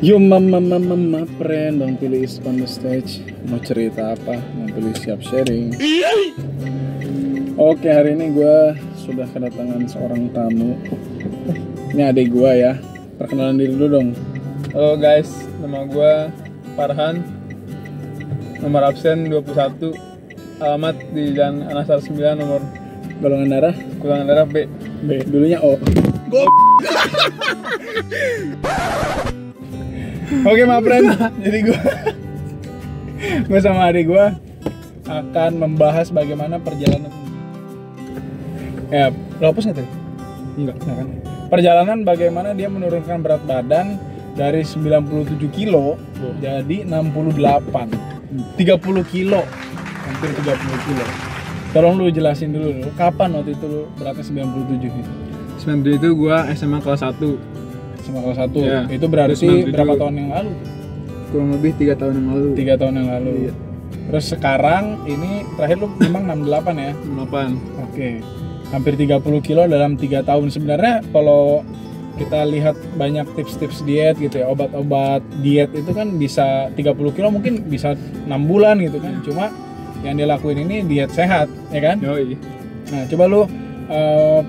Yo mama friend, Bang Pilih is on the stage. Mau cerita apa? Bang Pilih siap sharing. Oke, hari ini gue sudah kedatangan seorang tamu. Ini adik gue ya. Perkenalan diri dulu dong. Halo guys, nama gue Farhan. Nomor absen 21. Alamat di Jalan Anasar 9, nomor Golongan darah B. Dulunya O. Oke my friend, jadi gue sama adik gue akan membahas bagaimana perjalanan. Ya, lo hapus nggak tadi? Enggak. Nah, kan? Perjalanan bagaimana dia menurunkan berat badan dari 97 kilo jadi 68, 30 kilo, hampir 30 kilo. Tolong lu jelasin dulu, kapan waktu itu lu beratnya 97 gitu? 97 itu gue SMA kelas 1. Sama kelas 1, ya, itu berarti 97. berapa tahun yang lalu? Kurang lebih 3 tahun yang lalu. 3 tahun yang lalu. Iya. Terus sekarang ini terakhir lu memang 68 ya? 68. Oke. Hampir 30 kilo dalam 3 tahun. Sebenarnya kalau kita lihat banyak tips-tips diet gitu ya, obat-obat diet itu kan bisa 30 kilo mungkin bisa 6 bulan gitu kan. Cuma yang dia lakuin ini diet sehat, ya kan? Yoi. Nah, coba lu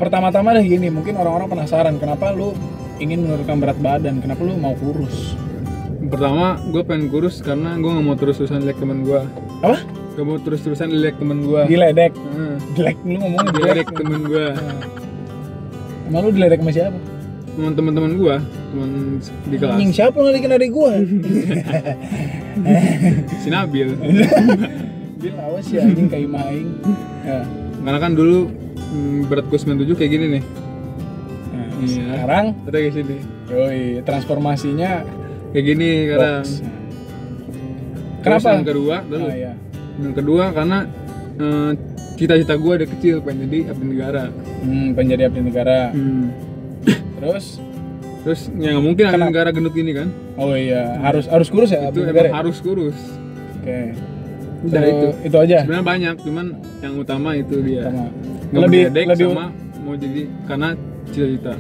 pertama-tama deh gini, mungkin orang-orang penasaran kenapa lu ingin menurunkan berat badan, kenapa lu mau kurus? Pertama, gue pengen kurus karena gue gak mau terus-terusan lihat temen gue. Apa? Gak mau terus-terusan lihat temen gue. Diledek. Dilek, lu ngomongnya Diledek temen gue. Emang lu diledek sama siapa? Temen-temen gue, temen di kelas. Anjing, siapa yang ngeledekin adik gua? Si Nabil. Bil, awas ya anjing kayak maing. Ya. Karena kan dulu berat gue 97 kayak gini nih. Nah, Iya. sekarang Kita kayak sini. yoi, transformasinya Kayak gini sekarang. box. Terus Kenapa? yang kedua dulu. Ah, iya. Yang kedua karena cita-cita gue dari kecil pengen jadi abdi negara. Pengen jadi abdi negara. Terus Ya nggak mungkin abdi Kenapa? negara gendut gini kan? oh iya, harus kurus ya abdi Itu negara. emang harus kurus. Oke. Udah Itu aja. Sebenarnya banyak, cuman yang utama itu dia. Sama. Nggak Lebih lebih lebih sama mau jadi karena cita-cita.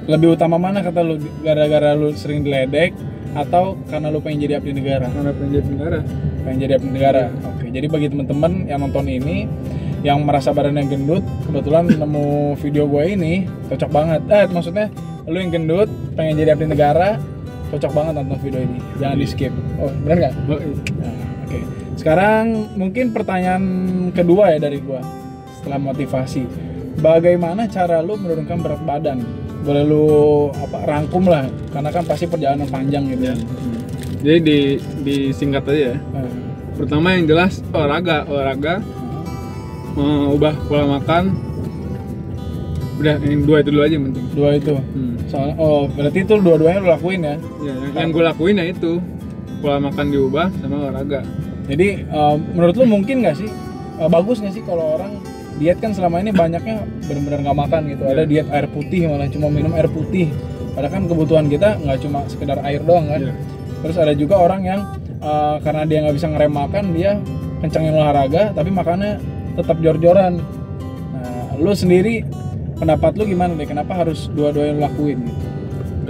lebih utama mana kata lu, gara-gara lu sering diledek atau karena lu pengen jadi abdi negara? Karena pengen jadi abdi negara. Pengen jadi abdi negara. Oke, jadi bagi teman-teman yang nonton ini yang merasa badannya gendut, kebetulan nemu video gue ini cocok banget. Maksudnya lu yang gendut pengen jadi abdi negara, cocok banget nonton video ini. Jangan di skip. Oh, benar nggak? Oh, iya. Nah, oke. Sekarang mungkin pertanyaan kedua ya dari gue setelah motivasi. Bagaimana cara lu menurunkan berat badan? Boleh lu rangkum lah, karena kan pasti perjalanan panjang gitu ya. Jadi disingkat aja ya. Nah, Pertama yang jelas olahraga, ubah pola makan. Udah yang dua itu dulu aja yang penting. dua itu. Soalnya, berarti itu dua-duanya lu lakuin ya. Ya, yang gue lakuin ya itu pola makan diubah sama olahraga. Jadi menurut lu mungkin nggak sih, bagus nggak sih kalau orang diet kan selama ini banyaknya benar-benar nggak makan gitu. Ada diet air putih, malah cuma minum air putih. Padahal kan kebutuhan kita nggak cuma sekedar air doang kan. Iya. Terus ada juga orang yang karena dia nggak bisa ngerem makan, dia kencengin olahraga tapi makannya tetap jor-joran. Nah, lu sendiri pendapat lu gimana deh? Kenapa harus dua-duanya lu lakuin gitu?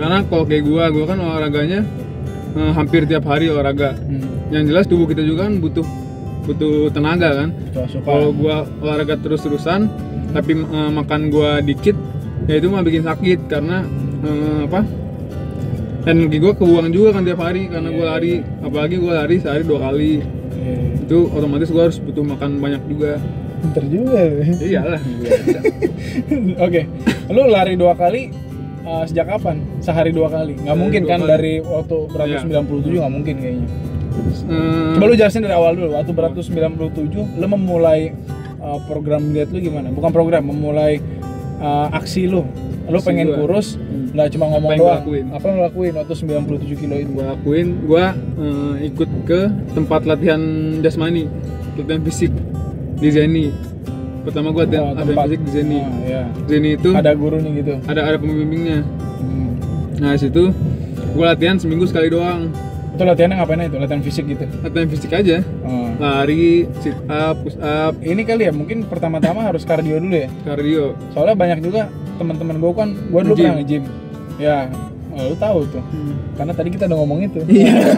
Karena kalau kayak gue kan olahraganya hampir tiap hari olahraga. Yang jelas tubuh kita juga kan butuh tenaga kan. Kalau gue olahraga terus-terusan tapi makan gue dikit, ya itu mah bikin sakit karena energi gue kebuang juga kan tiap hari karena gue lari, apalagi gue lari sehari 2 kali. Itu otomatis gue harus butuh makan banyak juga. Pinter juga. Iyalah. Oke, lu lari 2 kali sejak kapan? Sehari 2 kali? Nggak mungkin 2 kan kali. dari waktu beratus 97 nggak mungkin kayaknya. Eh, Coba lu jelasin dari awal dulu. Waktu beratus 97, lu memulai program diet lu gimana? Bukan program, memulai aksi lu. Lu Aksi pengen gua. kurus, nggak cuma ngomong Apa yang gua doang. lakuin? Apa yang lu lakuin waktu 97 kilo itu? gue lakuin, gue ikut ke tempat latihan jasmani, latihan fisik di Zeni. Pertama gue latihan fisik di Zeni. Ya. Zeni itu Ada gurunya gitu. ada pembimbingnya. Nah di situ gue latihan seminggu sekali doang. Itu latihannya ngapain itu? Latihan fisik gitu? Latihan fisik aja, lari, sit up, push up, Ini kali ya, mungkin pertama-tama harus kardio dulu ya. kardio. Soalnya banyak juga teman-teman gue kan, gue dulu Nge-gym. pernah nge-gym. Ya, lu tahu tuh. Karena tadi kita udah ngomong itu. Iya.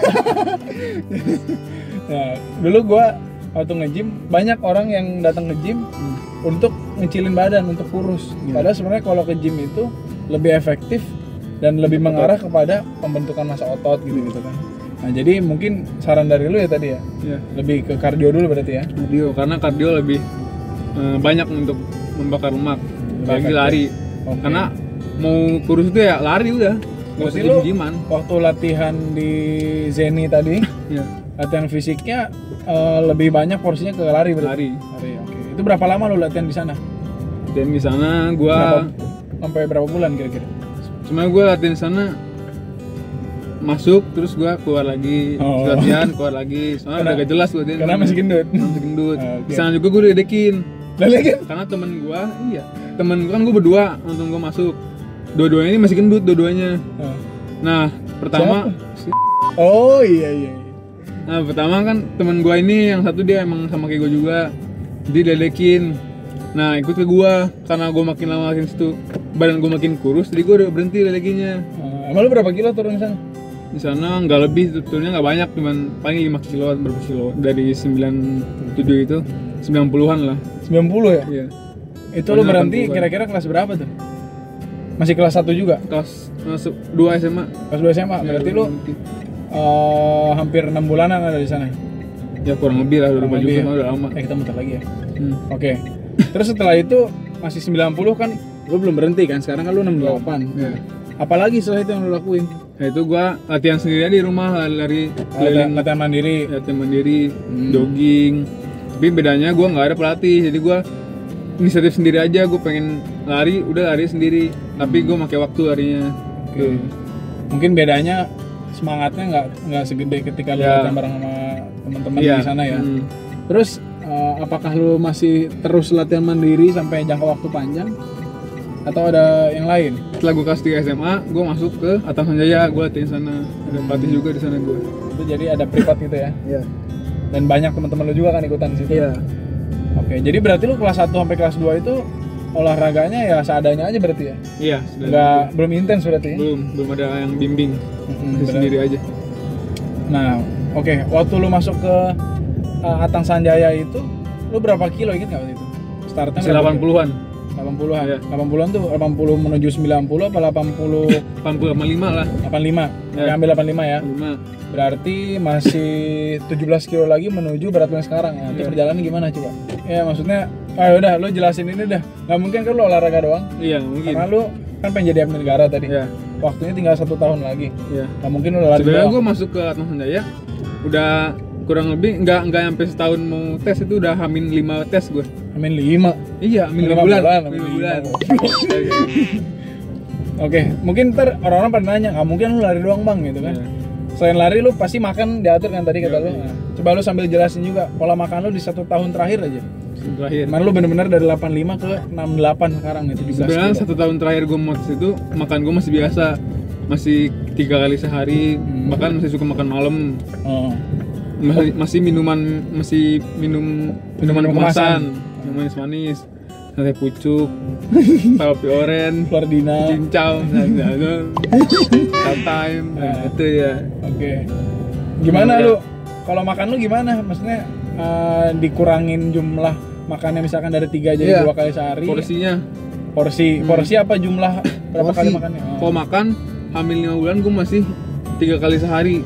Nah, dulu gua waktu nge-gym banyak orang yang datang ke gym untuk ngecilin badan, untuk kurus. Padahal sebenarnya kalau ke gym itu lebih efektif dan lebih mengarah kepada pembentukan massa otot gitu kan. Nah, jadi mungkin saran dari lu ya tadi ya. Iya. Lebih ke kardio dulu berarti ya. Kardio, karena kardio lebih banyak untuk membakar lemak. Lagi lari. Okay. Karena mau kurus itu ya lari udah. Nggak usah Berarti lu gym-gyman. waktu latihan di Zeni tadi, Iya. latihan fisiknya lebih banyak porsinya ke lari berarti. Lari. Oke. Itu berapa lama lu latihan di sana? Dan di sana gua Sampai berapa bulan kira-kira? sebenarnya gua latihan di sana masuk terus gua keluar lagi, latihan keluar lagi. Soalnya udah gak jelas gua dia. Karena masih gendut. Masih gendut. Oke. Di sana juga gua diledekin. Lelekin? Karena temen gua kan gua berdua nonton gua masuk. Dua-duanya ini masih gendut dua-duanya. Nah, pertama Oh iya. Nah, pertama kan temen gua ini yang satu dia emang sama kayak gua juga. Dia diledekin. Nah, ikut ke gua karena gua makin lama makin situ badan gua makin kurus, jadi gua udah berhenti ledekinnya. Emang lu berapa kilo turun di sana? Di sana nggak lebih, turunnya nggak banyak, cuman paling 5 kilo berapa kilo dari 97 itu 90-an lah. 90 ya? Iya. Itu lu berhenti kira-kira kelas berapa tuh? Masih kelas 1 juga? Kelas 2 SMA. Kelas 2 SMA. Berarti lu hampir 6 bulanan ada di sana. Ya kurang lebih lah, udah maju sama udah lama. Kita muter lagi ya. Oke. Terus setelah itu masih 90 kan lu belum berhenti kan? Sekarang kan lu 68. Iya. Apalagi setelah itu yang lu lakuin? Nah, itu gua latihan sendiri aja di rumah, lari keliling, latihan mandiri, jogging. Tapi bedanya gua nggak ada pelatih, jadi gua inisiatif sendiri aja. Gua pengen lari, udah lari sendiri. Tapi gua pakai waktu larinya. Oke. Mungkin bedanya semangatnya nggak segede ketika lu latihan bareng sama teman-teman di sana ya. Terus apakah lu masih terus latihan mandiri sampai jangka waktu panjang atau ada yang lain? Setelah gue kelas 3 SMA, gue masuk ke Atam Sanjaya, gue latihan sana. Ada pelatih juga di sana gue. Itu jadi ada privat gitu ya? Iya. Dan banyak teman-teman lu juga kan ikutan di situ? Iya. Oke, jadi berarti lu kelas 1 sampai kelas 2 itu olahraganya ya seadanya aja berarti ya? Iya. Belum intens berarti? Belum ada yang bimbing. Masih sendiri aja. Nah, oke. Waktu lu masuk ke Atang Sanjaya itu, lu berapa kilo inget nggak waktu itu? Startnya masih 80-an. 80-an? Iya. 80-an tuh 80 menuju 90 apa 80? 85 lah. 85? Ya. Ambil 85 ya? 85. Berarti masih 17 kilo lagi menuju berat lu yang sekarang ya? Itu perjalanan gimana coba? Ya maksudnya, udah lu jelasin ini dah. Nggak mungkin kan lu olahraga doang? Iya mungkin. Karena lu kan pengen jadi atlet negara tadi. Iya. Waktunya tinggal 1 tahun lagi. Iya. Nggak mungkin lu lari sebenarnya doang. gue masuk ke Atang Sanjaya udah kurang lebih nggak sampai setahun mau tes, itu udah hamin 5 tes gue. Hamin 5? Iya, hamin 5 bulan. 5 bulan. Oke, mungkin ntar orang-orang pada nanya, nggak mungkin lu lari doang bang gitu kan? Iya. Selain lari lu pasti makan diatur kan tadi kata lu. Nah, coba lu sambil jelasin juga pola makan lu di 1 tahun terakhir aja. Terakhir. Mana lu bener-bener dari 85 ke 68 sekarang nih 17 Sebenarnya kilo. 1 tahun terakhir gue mau tes itu makan gue masih biasa, masih 3 kali sehari, bahkan masih suka makan malam. Oh. Masih minum minuman kemasan, yang manis-manis, sate pucuk, palpi oren, Flordina, cincau, time, itu ya. Oke. Gimana lu? Kalau makan lu gimana? Maksudnya dikurangin jumlah makannya misalkan dari 3 jadi 2 kali sehari. Porsinya. Porsi apa jumlah berapa kali makannya? Kalau makan hamil 5 bulan gue masih 3 kali sehari.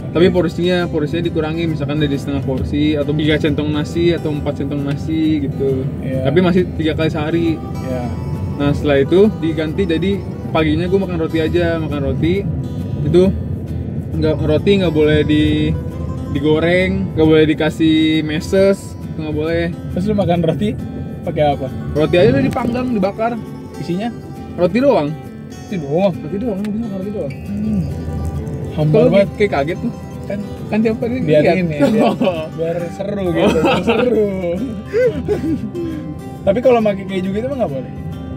Tapi porsinya dikurangi, misalkan dari setengah porsi atau 3 centong nasi atau 4 centong nasi gitu. Tapi masih 3 kali sehari. Nah setelah itu diganti jadi paginya gue makan roti aja, itu roti nggak boleh digoreng, nggak boleh dikasih meses, nggak boleh. Terus lu makan roti pakai apa? Roti aja udah dipanggang, dibakar. Isinya roti doang. Roti doang. Bisa makan roti doang. Hambar banget. Kayak kaget tuh. Kan tiap hari biar ini biar seru gitu. Seru. Tapi kalau pakai keju gitu mah nggak boleh.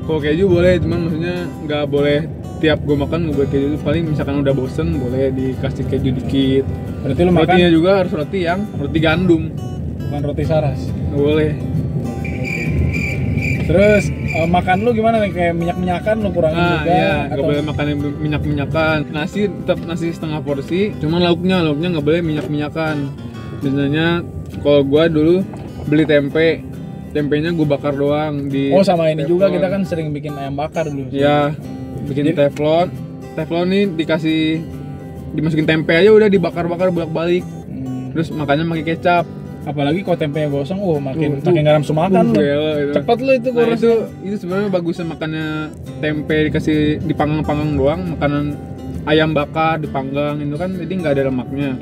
Kalau keju boleh, cuman maksudnya nggak boleh tiap gue makan nggak boleh keju. Paling misalkan udah bosen boleh dikasih keju dikit. Berarti lu rotinya makan juga harus roti gandum, bukan roti saras. nggak boleh. Terus makan lu gimana nih, kayak minyak-minyakan lu kurangin juga? Iya, nggak atau boleh makan yang minyak-minyakan. Nasi tetap nasi setengah porsi, cuman lauknya nggak boleh minyak-minyakan. Biasanya kalau gua dulu beli tempenya gua bakar doang di Oh sama ini juga teflon. kita kan sering bikin ayam bakar dulu. Iya, bikin teflon nih dimasukin tempe aja udah dibakar-bakar bolak-balik. Terus makannya pakai kecap. Apalagi kalau tempenya gosong, makin Tuh. garam sumakan lu. Gila, gitu. Cepet lu itu Nah, kurus. itu sebenarnya bagusnya makannya tempe dikasih dipanggang-panggang doang, makanan ayam bakar dipanggang itu kan jadi nggak ada lemaknya.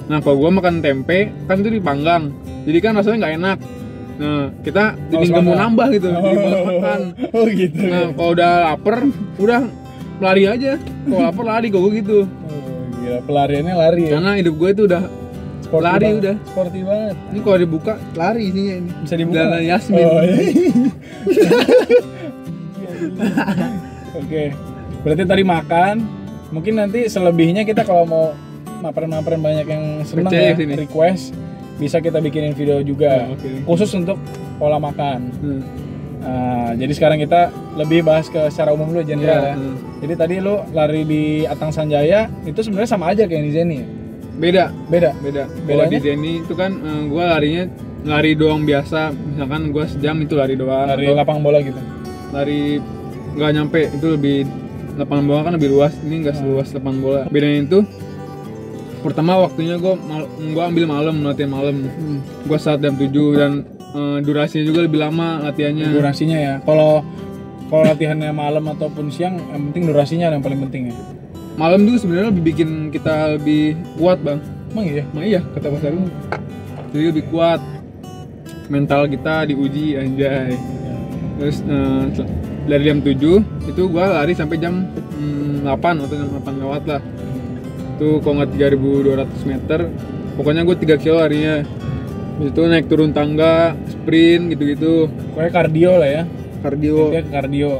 Nah kalau gua makan tempe kan itu dipanggang, jadi kan rasanya nggak enak. Nah kita jadi nggak mau nambah gitu, jadi malas makan. Oh gitu. Nah kalau udah lapar, udah lari aja. Kalau lapar lari gue gitu. Oh, gila, pelariannya lari ya. Karena hidup gue itu udah Sporty lari banget. udah. Sporty banget. Ini kalau dibuka lari isinya ini. Bisa dibuka. Jalan Yasmin. Oh, iya. Oke. Berarti tadi makan. Mungkin nanti selebihnya kita kalau mau maperan-maperan banyak yang seneng Percaya ya, sini. request, bisa kita bikinin video juga. Oh, oke. Khusus untuk pola makan. Nah, jadi sekarang kita lebih bahas ke secara umum dulu general ya. Jadi tadi lu lari di Atang Sanjaya itu sebenarnya sama aja kayak di Zeni ya? Beda. Beda. Kalau Bedanya? di Zeni itu kan gue larinya lari doang biasa. Misalkan gue sejam itu lari doang. Lari Atau lapangan bola gitu. lari nggak nyampe, itu lebih lapangan bola kan lebih luas. Ini nggak seluas lapangan bola. Bedanya itu pertama waktunya gue ambil malam, latihan malam. Gue saat jam 7 dan durasinya juga lebih lama latihannya. Durasinya ya. Kalau latihannya malam ataupun siang, yang penting durasinya yang paling penting ya. Malam tuh sebenarnya lebih bikin kita lebih kuat bang. Emang iya? Emang iya kata Mas Arun. Jadi lebih kuat. Mental kita diuji anjay. Terus dari jam 7 itu gua lari sampai jam 8 atau jam 8 lewat lah. Itu kalau nggak 3.200 meter. Pokoknya gue 3 kilo larinya. Habis itu naik turun tangga, sprint gitu-gitu. Pokoknya kardio lah ya. Kardio. Dia kardio.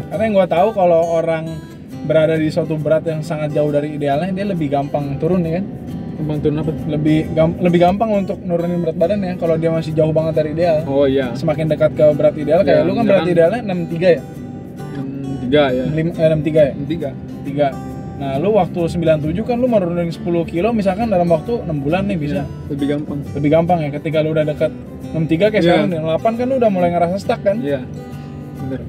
Karena yang gua tahu kalau orang berada di suatu berat yang sangat jauh dari idealnya, dia lebih gampang turun ya kan? Gampang turun apa? Lebih gampang untuk nurunin berat badan ya kalau dia masih jauh banget dari ideal. Oh iya. Semakin dekat ke berat ideal, kayak Ya, lu kan berat misalkan- idealnya 63 ya? 3 ya. 63 ya? 3. 3. Nah, lu waktu 97 kan lu mau nurunin 10 kilo misalkan dalam waktu 6 bulan nih bisa. Lebih gampang. Lebih gampang ya ketika lu udah dekat 63 kayak Iya. sekarang 8 kan lu udah mulai ngerasa stuck kan? Iya. Bener.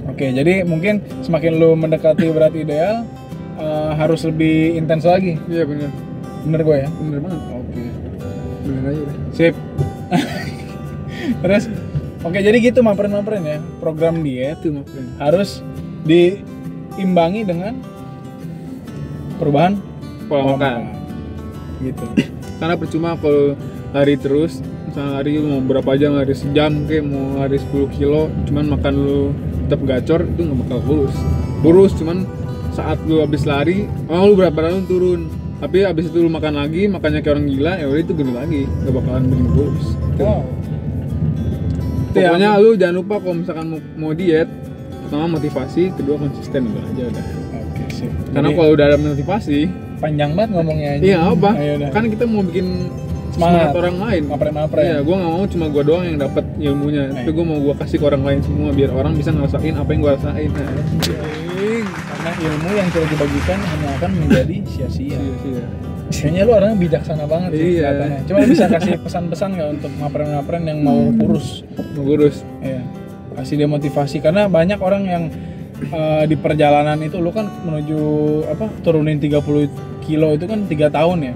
Oke, jadi mungkin semakin lu mendekati berat ideal harus lebih intens lagi. Iya bener. Bener gue ya? Bener banget. Oke. Bener aja udah. Sip. Terus oke, jadi gitu maperin ya. Program diet Itu maksudnya. harus diimbangi dengan perubahan Pola makan. Gitu. Karena percuma kalau lari terus, misalnya lari lu mau berapa jam, lari sejam kayak mau lari 10 kilo, cuman makan lu tetap gacor, itu nggak bakal kurus cuman saat lu habis lari, lu berat badan lu turun, tapi habis itu lu makan lagi, makannya kayak orang gila, ya udah itu gendut lagi, nggak bakalan bikin kurus. Gitu. Wow. Pokoknya lu jangan lupa kalau misalkan mau diet, pertama motivasi, kedua konsisten udah aja udah. Oke, sip. Karena Jadi, kalau udah ada motivasi, panjang banget ngomongnya aja. iya apa? Ayo dah. Kan kita mau bikin Semangat. semangat orang lain. Maperin. Iya, gue nggak mau cuma gue doang yang dapat ilmunya, tapi gue mau gue kasih ke orang lain semua biar orang bisa ngerasain apa yang gue rasain. Nah, Karena ilmu yang tidak dibagikan hanya akan menjadi sia-sia. iya. Kayaknya lu orangnya bijaksana banget sih Iya. kelihatannya. Cuma lu bisa kasih pesan-pesan nggak untuk maperin yang mau kurus? Mau kurus. Iya. Kasih dia motivasi karena banyak orang yang di perjalanan itu lu kan menuju turunin 30 kilo itu kan 3 tahun ya.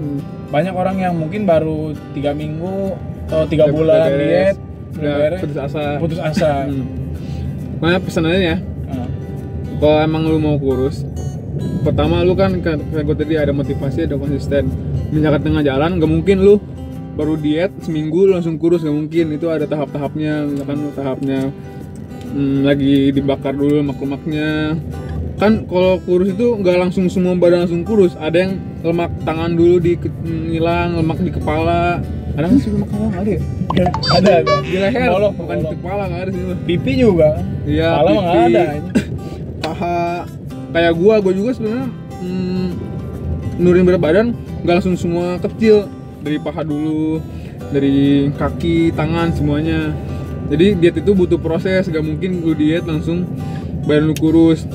Banyak orang yang mungkin baru 3 minggu atau 3 bulan diet udah beres, putus asa. Hmm. Makanya pesanannya ya, Nah, kalau emang lu mau kurus, pertama lu kan kayak gue tadi ada motivasi, ada konsisten. Misalkan tengah jalan nggak mungkin lu baru diet seminggu lu langsung kurus, nggak mungkin. Itu ada tahap-tahapnya. Misalkan lu tahapnya lagi dibakar dulu lemak-lemaknya. Kan kalau kurus itu nggak langsung semua badan langsung kurus. Ada yang lemak tangan dulu hilang, lemak di kepala. Ada nggak sih lemak tangan? Ada ya? ada Di leher, Bolong, bukan di bolong. kepala, nggak ada sih. Pipi juga. Iya, Kepala mah nggak pipi. ada. Paha. Kayak gua juga sebenarnya nurunin berat badan nggak langsung semua kecil, dari paha dulu, dari kaki, tangan semuanya. Jadi diet itu butuh proses, gak mungkin lu diet langsung badan lu kurus.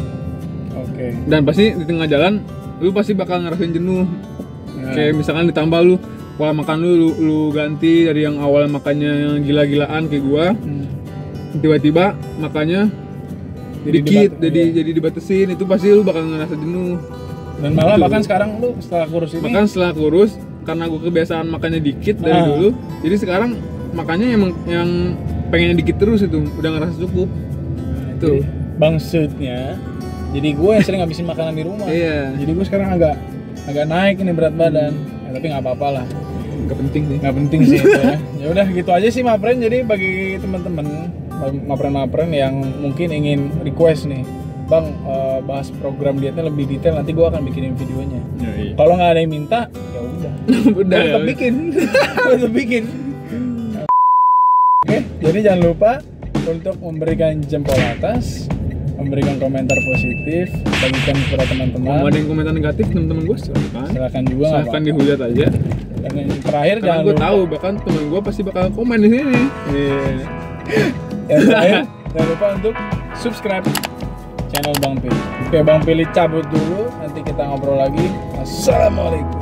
Oke. Dan pasti di tengah jalan lu pasti bakal ngerasain jenuh. Kayak misalkan ditambah lu pola makan lu ganti dari yang awal makannya yang gila-gilaan kayak gua, tiba-tiba makannya dikit, jadi dibatasin, itu pasti lu bakal ngerasa jenuh. Dan malah bahkan sekarang lu setelah kurus ini, bahkan setelah kurus karena gua kebiasaan makannya dikit dari dulu, jadi sekarang makannya emang yang pengennya dikit terus, itu udah ngerasa cukup. Tuh bangsutnya. Jadi gue yang sering ngabisin makanan di rumah. Iya. Jadi gue sekarang agak naik ini berat badan. Ya, tapi nggak apa-apa lah. Nggak penting sih. Nggak penting sih itu ya. Ya udah gitu aja sih Mapren. Jadi bagi teman-teman Mapren yang mungkin ingin request nih, Bang, bahas program dietnya lebih detail, nanti gue akan bikinin videonya. Iya. Kalau nggak ada yang minta, ya udah. Udah. Tetap bikin. Tetap bikin. Oke, jadi jangan lupa untuk memberikan jempol atas, memberikan komentar positif, bagikan kepada teman-teman. Kalau ada yang komentar negatif teman-teman gue silakan juga, silakan dihujat aja. Dan yang terakhir karena jangan gue lupa, tahu bahkan teman gue pasti bakal komen di sini. yang terakhir jangan lupa untuk subscribe channel Bang Pili. Oke, Bang Pili cabut dulu, nanti kita ngobrol lagi. Assalamualaikum.